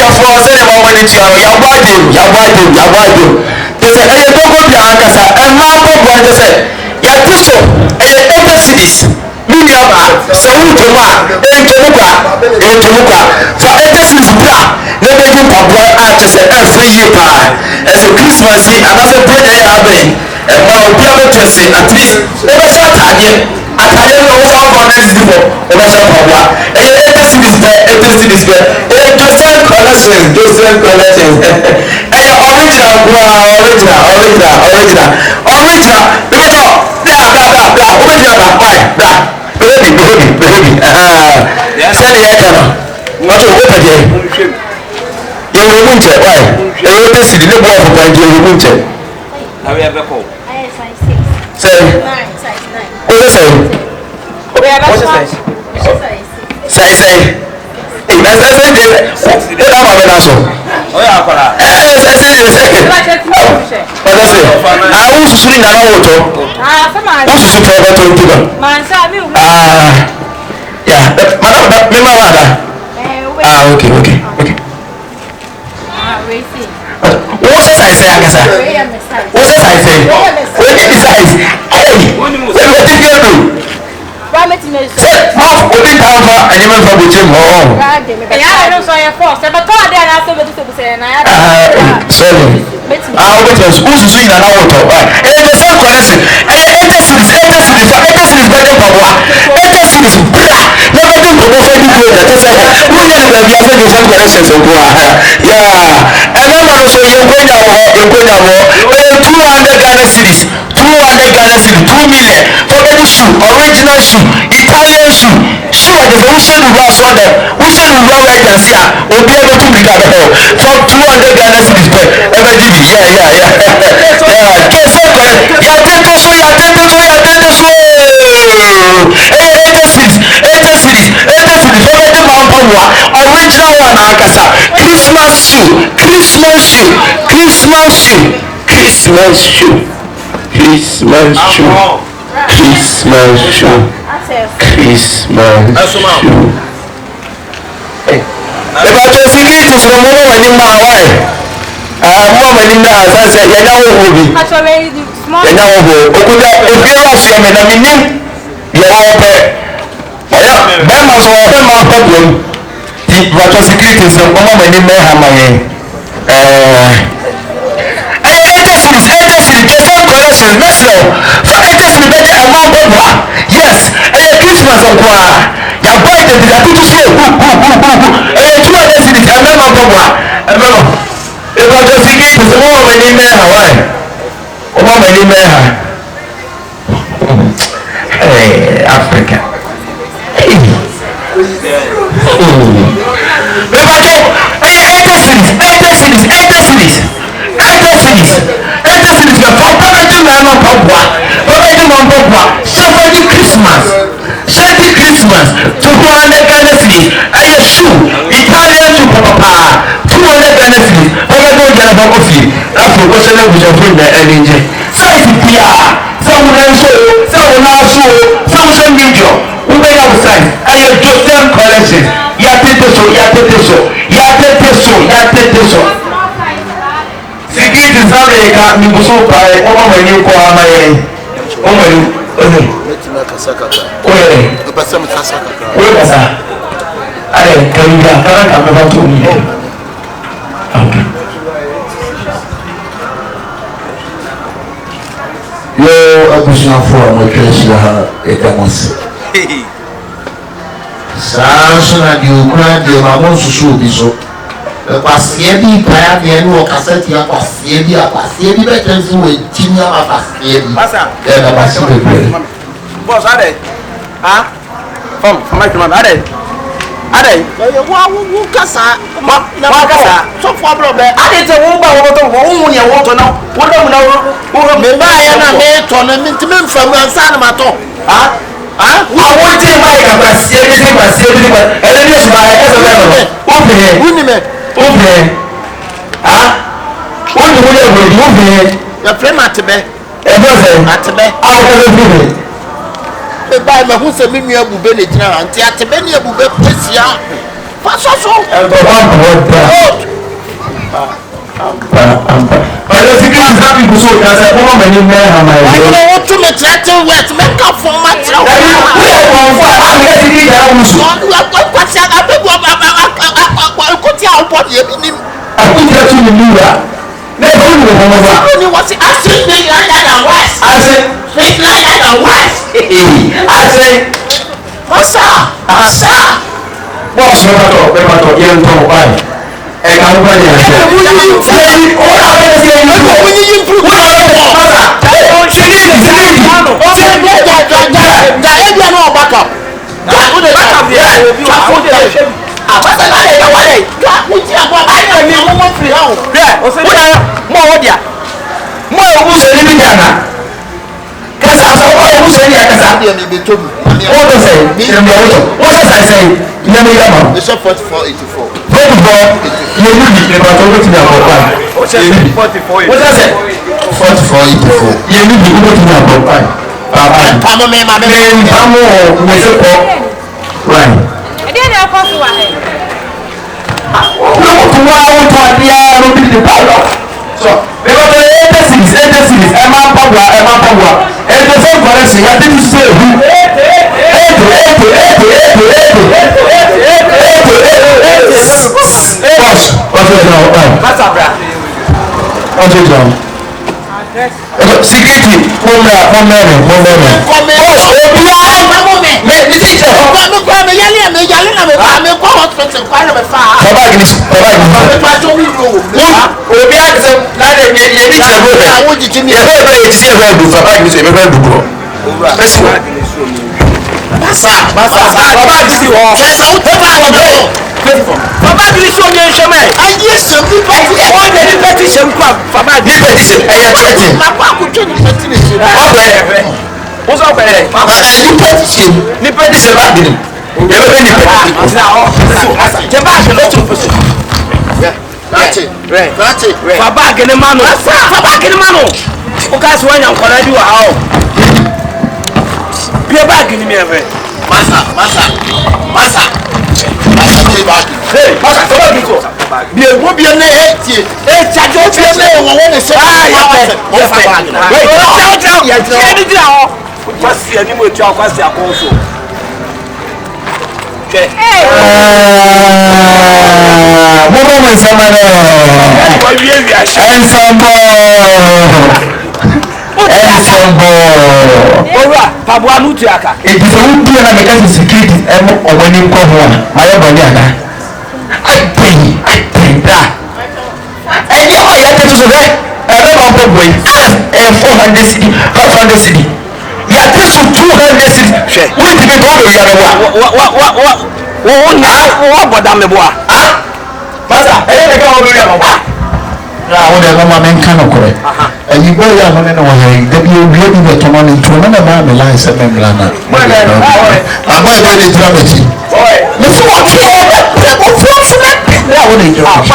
for say the one when you yabwade they say eh dogo bi ankasa and ma pop one they say ya tiso eh 80 cities million so ntoma entomukwa for 80 cities bra na be jin pabwa a to say free you pa as a Christmas and as a birthday happen and ma obi abeto say at least over short atade no over 100 cities for over short pabwa eh 80 cities be Joseph collections eh original send the head what you go pay you will move it why you will see the label of the you will move it how we have a call say 9 size 9 what say we have a size say that's it what am I going to oh yeah kola that's it what does it who susu na na woto who susu for about 20 man say me yeah madam me ma wada okay racing what's the size agasa what's the size what is the size hey what do you do say half only half animal for butching oh yeah I don't saw your force but call there and say na sorry what was who susu na na woto the same collection 80 cities better pabwa 80 cities bra never do go for you go that say who you na be say the same collection so go yeah and then also you go now 200 Ghana cities 2 million for any shoe original shoe Italian shoe at the ocean rush on them ocean run right and see obi able to be got for 200 Ghana cities per every yeah case ya tento so 80 cities already mampowa original one akasa Christmas shoe eba to security so mo wani ma why mo wani na sasa ya na wo bi ya na wo okuda ebiwa so me na minim ya wo pe oya be ma so wo ma problem di wato security so mo wani me ha ma yen 80 cities the same collection next level for 80 cities better amount bobwa yes Christmas on kwa ya boy the atutu say 200 cities amount bobwa if I just security so mo wani me ha why mo wani me ha hey Africa Bebato 80 cities we are property man pabwa Shabby Christmas 200 Ghana cities shoe Italian shoe papa 200 Ghana cities papa go get a bubble fee after question we just bring the energy size PR social media we may have size Joseph collection ya tete so security sabe ka mi buso pa o ma ni ko ama ye o ma ni metima kasaka o passa mi kasaka o passa ale kanga kana me ba to ni okay yo abusina for mo twesi ha e kamosi sanso na di ukra di ma mo susu bi so kwasie bi paya de no kaseti kwasie bi be tenzi we tinya kwasie bi na kwasie be boss ade from my command ade yo wo kasa na kasa so for problem ade te wo ba wo to wo ne wo to na wo do na wo me ba ya na me to na me ntime mfamu ansa na mato àwọn tí ma ka kwasie bi ele ni so ba ka so be no wo me obìnrin wọ́n ní wọ́n yẹ wọ́n yóò bìnrin. yẹ fẹ́ ma ti bẹ́. ẹ bọ́ sẹ́. àti bẹ́. àwọn ọ̀gá ló bìnrin. ẹ báyìí mẹ fún sẹ́mi mi ẹ̀bùbẹ́ lè jìnnà àǹtí àti bẹ́ ní ẹ̀bùbẹ́ pèsè à Fasoso. Ọ̀dọ̀ sí kí n sábì kú sóò kásẹ̀ fún ọmọ ẹni mẹ́rin àmà ẹ̀rọ. Ayé o tún mi tẹ́tẹ́ wet mẹ́ka fún ma tẹ́ o. Ẹ̀yin kúlẹ̀ wọ̀n fún àwọn ẹ̀sìn kí ìyá wọn sùn. Kwasi abẹ́bí ẹ̀kọ́tí àwọn bọ́ọ̀dù yẹn ní. Àkújẹ tún ní ìlúwa. Lẹ́yìn tó ń wọ̀ wọ́n wá. Sọ́kùn ni wọ́n ti asin ní yàrá yàrá west. Asin. Ní yàrá yàrá west. Asin. Masa. Bọ́ọ̀sì bẹ́ẹ̀ bá tọ̀ yẹn ń tọ̀ báyìí. Ẹ̀ka ń bá yẹn ṣe. Sẹ́yìn ó rà bẹ́ẹ̀ sí ẹ̀yìn tó. Wọ́n yí yín fún wọn. Masa. Ṣé ní ìdí sí ní ìdí? Ó fẹ́ gbé jà ẹbí ẹ̀ náà backup. Backup yẹn. Àbáṣe náà lè yẹ wọlé. Mo jí àbọ̀ àbáyé mi wọ́n wọ́n fìlà o. Bẹ́ẹ̀ o ṣe ní mọ̀ ọ́ díà. Mọ̀ ọ́ kú sẹ́ni bí jàǹdà. Kẹsà sọ mọ̀ ọ́ kú sẹ́ni yà kẹsà. Wọ́n tó sẹ́yìn ìrìnàmọ̀ ọ̀tọ̀. Wọ́n sọ sàìsẹ́yìn ìyẹn mi yàmọ̀. Bishop 4484. 44 yẹn ní ìdí ìrìnàmọ̀ tó ti ní àkọ́kọ́ àná. Wọ́n sọ sẹ́ 4484. yẹn ní ìdí ìrìnàmọ̀ tó ti ní àkọ́kọ́ àná. Mpamọ́ mi ma mi. Mpamọ́ wẹ̀sẹ̀ kọ́. Ẹ̀dẹ́ ni ọkọ̀ sí wa ẹ̀. Wọ́n tún wá wọ́n tún adé ara lóbi ní pálọ̀. Sọ bẹ́ẹ̀ bá ẹ̀ẹ́dẹ́ series ẹ̀ máa ń pọ̀ wá ẹ̀ẹ́dẹ́ fún kọ́lẹ́sì yá tẹ́tí sí èhú. Sikiti mo mẹ́rin. Baba gini. Obi akisẹ n'ade yẹ ni kyerẹ bó bẹ. Yẹ bẹ bẹ yẹ si yẹ bẹ du baba gini so yẹ bẹ bẹ du bọ. Baba gini wọ. Fẹsẹ̀ o tẹ bá wọn bọ̀. Baba gini so nye nsẹmẹ. Ayé sẹ́m ní pẹ́tì. Wọ́n jẹ ní pẹ́tì sẹ́m kọ́ baba Ní gini. pẹ̀tí sẹ ẹ̀yẹ kyerẹ́tì. Bàbá àkójọ ní pẹ́tì ní sẹ́m. Ọbẹ̀ Wọ́n sọ bẹ̀rẹ̀. ní pẹ̀tí sẹ ní pẹ̀tí sẹ bá gini. Yẹ bẹ bẹ ní pẹ̀tí. Jẹ báàgì ló tún fèsì. Baba gini manu. O ka sọ wọ́n yàn kọ́lá bí wà á o. Bí ẹ báàgì ni mi ẹ fẹ́. Masa ṣe bá di. Masa tó bá gidi tó. Bí ewu bí ẹ náà ẹ tiẹ̀. Ẹ jàjọ bí ẹ náà wọ́n wọ́n lè ṣe. Wọ́n fa báàgì náà. Ṣé ẹni dín àwọn? Kwasi ẹni mo tu akwasi akọ́nso. Mo bá wọn nsàmà náà. Wọ́n wí ewì àṣẹ. Ẹnsàmbọ̀. Owura pabua n'utu aka. Èdìsẹ́ wọ́n bí ẹ̀rọ mẹ́ka ti sikiriti ẹ̀mú ọ̀wọ́ ní nkọ́ mu a máa yẹ bọ̀ ní àná. Àìpẹ̀yìn dá. Ẹ̀yẹ́ wọ̀ yẹ kẹ́tù sọ bẹ́ẹ̀ ẹ̀rọ bá ń bọ̀ bọ̀ yìí 400 cedi 500 cedi yàtí sùn 200 cedi wọ́n ti fi tọ́ ọ̀dọ̀ yàrá wa. Wọ́n ní wọ́n bọ̀ dá mi bọ̀ a. Masa ẹ̀yẹ́ mẹ́ka wọ́n lórí àmọ́ wa. Àwọn ọ̀dọ́ ẹ̀rọ máa mi ń kán ọ̀kọ̀rẹ́. Ẹ̀yin gbọ́ yà wọ́n nínú wọ̀nyẹn yìí dẹ́bi obi ẹni bẹ̀ tọ́mọ ní ntọ́ nínú ẹ̀ máa mi láì sẹ́ mẹ́mi lánàá. Àmọ́ ìbọn ní ìtura mẹ́tì. Mo fún wọn kí ẹ bẹ́ẹ̀ mo fún wọn fún mẹ́. Ní àwọn ènìyàn. Wọ́n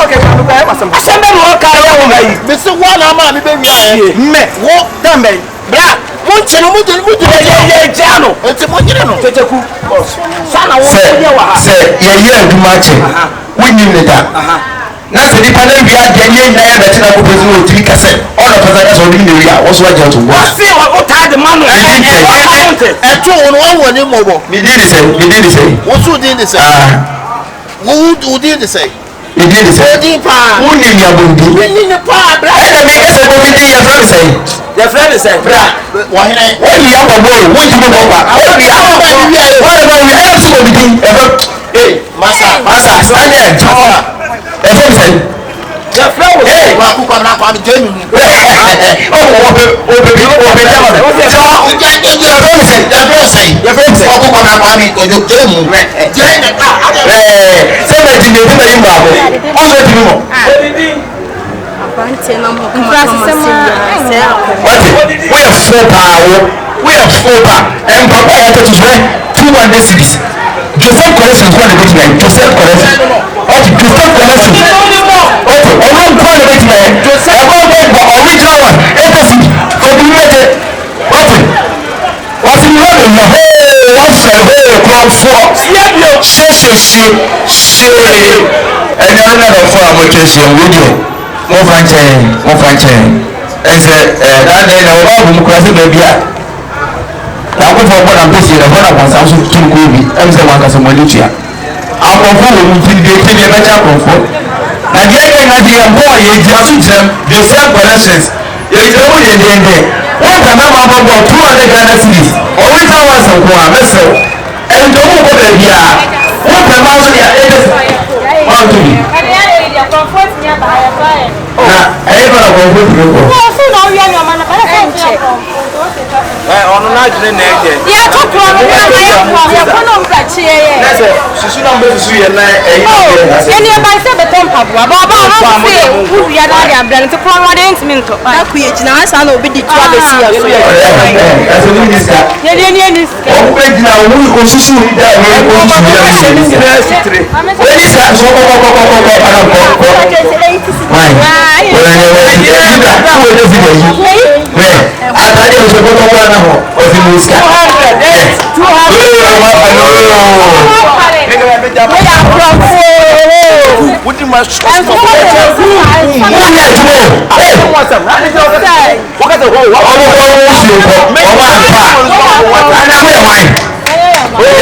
asẹ́mbẹ́ ni wọ́n kára yẹ wọ́n bá yìí. Bísí wọ́n náà máa mi bẹ́ wíyà yẹ. Mẹ́ wọ́n dàmbẹ́ yìí. Bra Mo ń kyerè mo jẹ́ yẹ jẹ́ àná. Ètí mo jẹ́ nù. Tètè kú. Sanna wọ́n Sẹ yẹ wà ha. sẹ yẹ yẹ ẹdun akyẹ wọnyi ne da na sẹ nipa náà wia deɛ yẹ nyina yẹ bẹtẹ náà kó pèsè wọ́n tìmí kẹsẹ ọ̀nà pẹsẹ kẹsẹ ọdún yìí wia wọ́n sọ wájú ọtún bọ́. Wọ́n sì wọ́n ta di manu. Ẹ̀tún wọn wọ́n wọ̀ ní mọ̀bọ̀. mi dín ní sẹ́yìn. Wọ́n sùn dín ní sẹ́yìn. Wọ́n dín ní sẹ́yìn. mi dín ní sẹ́yìn. Wọ́n dín paa. wọ́n ní ní abondi. Wọ́n ní ní paa bra. ẹ̀ẹ́dẹ̀ mi kẹsẹ̀ bọ́ mi dín yẹ fẹ́ mi sẹ́yìn. Yẹ fẹ́ mi sẹ́. bra Wọ́n hinɛ. wọ́n ní yà bọ̀ bọ́ọ̀lù wọ́n jí bọ̀ bọ̀ wọ́n ní yà bọ̀ bọ́ọ̀lù wọ́n ní bọ̀ wíyà ẹ̀yẹ́ tí mo bí dín ẹ̀fọ́. Masa. masa stand there ẹ̀fọ́ mi sẹ́yìn. Yẹ fẹ́ wò. Wọ́n akókò na kwa mi jemi mu Joseph collection kọ́ ẹ̀dẹ́gbẹ̀tì náà Joseph collection ọ̀tí Joseph collection ọ̀tí ọ̀nà kọ́ ẹ̀dẹ́gbẹ̀tì náà ẹ̀kọ́ ọ̀gbẹ́ original one ẹ̀dẹ́sì ọ̀dúnmẹ́tẹ̀ ọ̀tí wọ́n ti lọ́ọ̀dù náà wọ́n fẹ̀ kúrọ̀ fọ́ ṣe ẹni ọ̀nà rẹ̀ fún àmọ̀tẹ́ ṣe wíńdíò wọ́n fa ń kyẹn ẹsẹ̀ dáadáa ẹ̀ náà wọ́n bá wù mú kúrọ̀ sí bẹ́ẹ̀ bíà akɔfɔ bɔ na mpɛsi yɛ fɔna kɔnsa so tum kɔ bi ɛmu sɛ wɔn akasa wɔn ani tua akɔfɔ wɔ mu ti de ti de ɛbɛkyɛ akɔfɔ na deɛ ɛyɛ na deɛ mpɔ a yɛ gyina so gyina Joseph collections yɛ gyina mu yɛ deɛ deɛ wɔn kama ma bɔ bɔ 200 Ghana cedis ɔwɔ ta wɔn asɛm ko a mɛsɛw ɛntɔmu kɔ baabi a wɔn kama so deɛ ɛyɛ wɔn to bi na ɛyɛ bɛ na akɔfɔ ti kɔ. ọ̀nà náà jìnnà náà ẹ̀jẹ̀. yẹ tó kúrò ní ọmọ yẹ kúrò yẹ kó náà ń gbà kí ẹ yẹ. lẹsẹ susu náà bẹ susu yẹn náà ẹyin náà yẹ náà sẹ. ẹni ẹ bá ṣe bẹ tọ́ mpaboa bọ́ ọba ọba ń sè wúru yẹn náà yẹ abirẹ ní kúrò wọn dé ń tìmí ntọ́. akú yẹ gyina wọn sàn náà obi di tuwa bẹ si yẹ so yẹ. ɛsɛ ní ní sika yẹ ni ẹni sika. ɔkú bɛ gyina ɔmu osusu yi dɛ ɔmu osusu yi dɛ ɔmu osusu yi dɛ wọ́n sá so kọ́kọ́kọ́kọ́ para kọ́ atade o se kọ́kọ́ wà náà hɔ ɔfi mu sika wudi ma sọ wọ́n yà jùlọ ọmọ àpá anamọ ẹ̀ wáyé. It's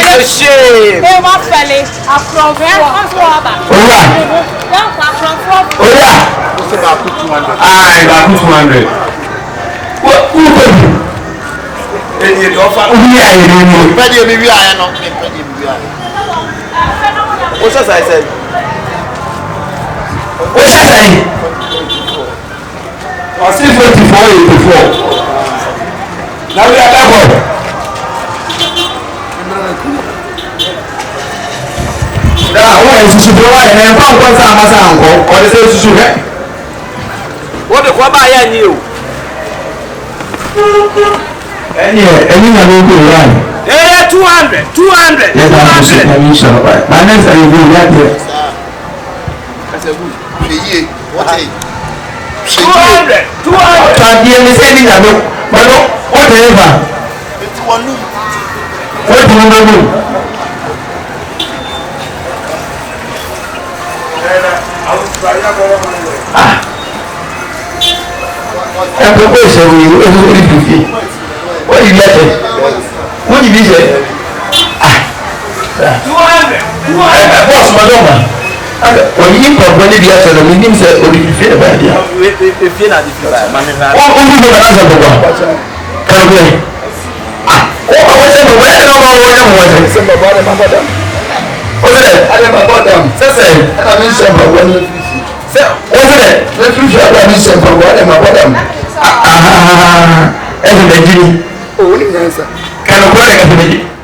a shame. They want felle. Afro. Oya. Oya. Ah, about 200. Who baby? Eni e do fa. Oya e ni mo. Pẹ̀lú mi wí ayé náà pẹ̀lú mi wí ayé. O ṣe ṣe ṣe. O ṣe ṣe yìí. Ọ̀sìn 44 Now we are level. Àwọn ẹ̀sùsù tó wà ẹ̀rẹ̀ fún àwọn sáà máa sáà ńkọ́ ọdún sí ẹ̀sùsù rẹ̀. Wọ́n ti kọ́ bá yá ni o. Ẹni náà ló ń gbé wá ní. 200. Yẹ ká ló ṣe ẹ̀mí sọ̀rọ̀ báyìí. Màá ní ẹ̀sẹ̀ yóò gbé ìyá jẹ. Ṣèyí wọ́n ti 200. Tàbí ẹni sẹ́ni ìyàgbọ́ pẹ̀lú ó tẹ̀lé fà. Ètí wọn lù. Ó ti wọn lọ́dún. Ẹ̀kọ́ pé ìṣẹ̀wò yìí ó ní orí fìfì ó yìí lẹ́tẹ̀ wọ́n yìí bí ṣe 200. bọ́ọ̀sì mọ́tò mà òyìn kọ̀ọ̀kan níbi ẹ̀sẹ̀ lọ́mí ní sẹ́ orí fìfì ẹ̀ báyìí díà. Efie na di fi ba ma mi ra. Wọ́n ń bí bọ́ọ̀sì àṣà gbogbo kẹ́lẹ́gbẹ́ wọ́n ṣe bọ̀ wọ́n ṣe náà wọ́n ṣe bọ̀ wọ́n ṣe. Ó ṣe sẹ́sẹ̀ ẹ̀ka mi ń ṣe bọ̀ wọ́n ní ó ṣe lẹ́fíríṣì ẹ̀ka mi ń ṣe bọ̀ wọ́n ní ma bọ́ dàm. Ẹ̀sìn Nàìjíríà kẹ́lẹ́gbẹ́ ẹ̀ka mi ń ṣe.